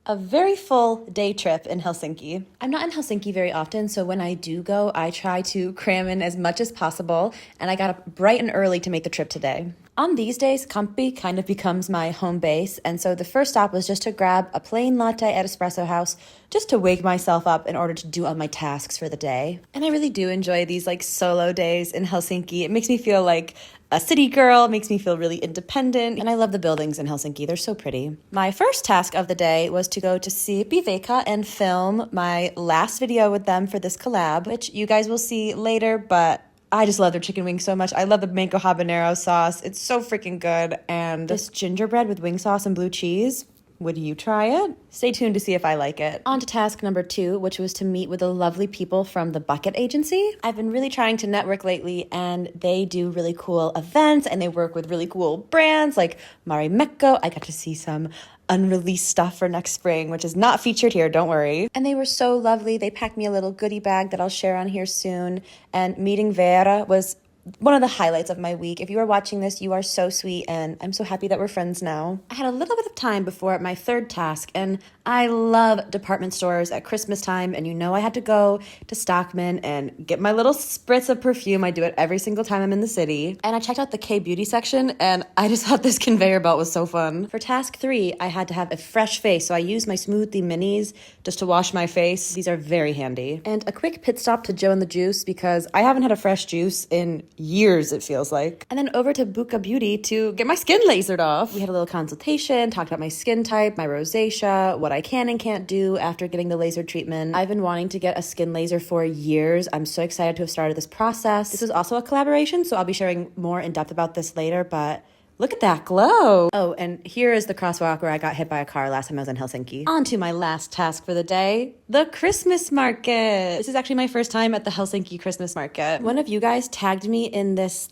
A very full day trip in Helsinki. I'm not in Helsinki very often, so when I do go, I try to cram in as much as possible, and I got up bright and early to make the trip today. On these days, Kamppi kind of becomes my home base, and so the first stop was just to grab a plain latte at Espresso House just to wake myself up in order to do all my tasks for the day. And I really do enjoy these solo days in Helsinki. It makes me feel like a city girl, makes me feel really independent, and I love the buildings in Helsinki. They're so pretty. My first task of the day was to go to Siipi Veikka and film my last video with them for this collab, which you guys will see later, but I just love their chicken wings so much. I love the mango habanero sauce. It's so freaking good. And this gingerbread with wing sauce and blue cheese. Would you try it? Stay tuned to see if I like it. On to task number 2, which was to meet with the lovely people from the Bucket Agency. I've been really trying to network lately, and they do really cool events, and they work with really cool brands like Marimekko. I got to see some unreleased stuff for next spring, which is not featured here, don't worry. And they were so lovely. They packed me a little goodie bag that I'll share on here soon. And meeting Vera was one of the highlights of my week. If you are watching this, you are so sweet, and I'm so happy that we're friends now. I had a little bit of time before my third task, and I love department stores at Christmas time, and you know I had to go to Stockman and get my little spritz of perfume. I do it every single time I'm in the city. And I checked out the K-beauty section, and I just thought this conveyor belt was so fun. For task 3, I had to have a fresh face, so I used my Smoothie Minis just to wash my face. These are very handy. And a quick pit stop to Joe and the Juice, because I haven't had a fresh juice in years, it feels like. And then over to Buka Beauty to get my skin lasered off. We had a little consultation, talked about my skin type, my rosacea, what I can and can't do after getting the laser treatment. I've been wanting to get a skin laser for years. I'm so excited to have started this process. This is also a collaboration, so I'll be sharing more in depth about this later, but look at that glow. Oh, and here is the crosswalk where I got hit by a car last time I was in Helsinki. On to my last task for the day, the Christmas market. This is actually my first time at the Helsinki Christmas market. One of you guys tagged me in this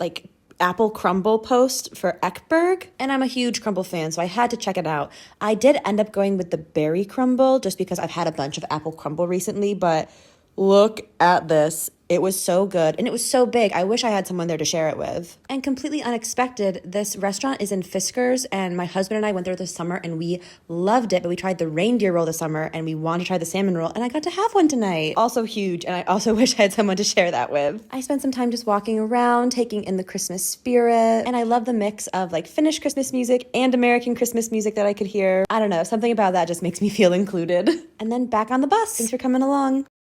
apple crumble post for Ekberg, and I'm a huge crumble fan, so I had to check it out. I did end up going with the berry crumble just because I've had a bunch of apple crumble recently, but look at this. It was so good, and it was so big. I wish I had someone there to share it with. And completely unexpected, this restaurant is in Fiskars, and my husband and I went there this summer, and we loved it, but we tried the reindeer roll this summer, and we wanted to try the salmon roll, and I got to have one tonight. Also huge, and I also wish I had someone to share that with. I spent some time just walking around, taking in the Christmas spirit, and I love the mix of Finnish Christmas music and American Christmas music that I could hear. I don't know, something about that just makes me feel included. And then back on the bus. Thanks for coming along.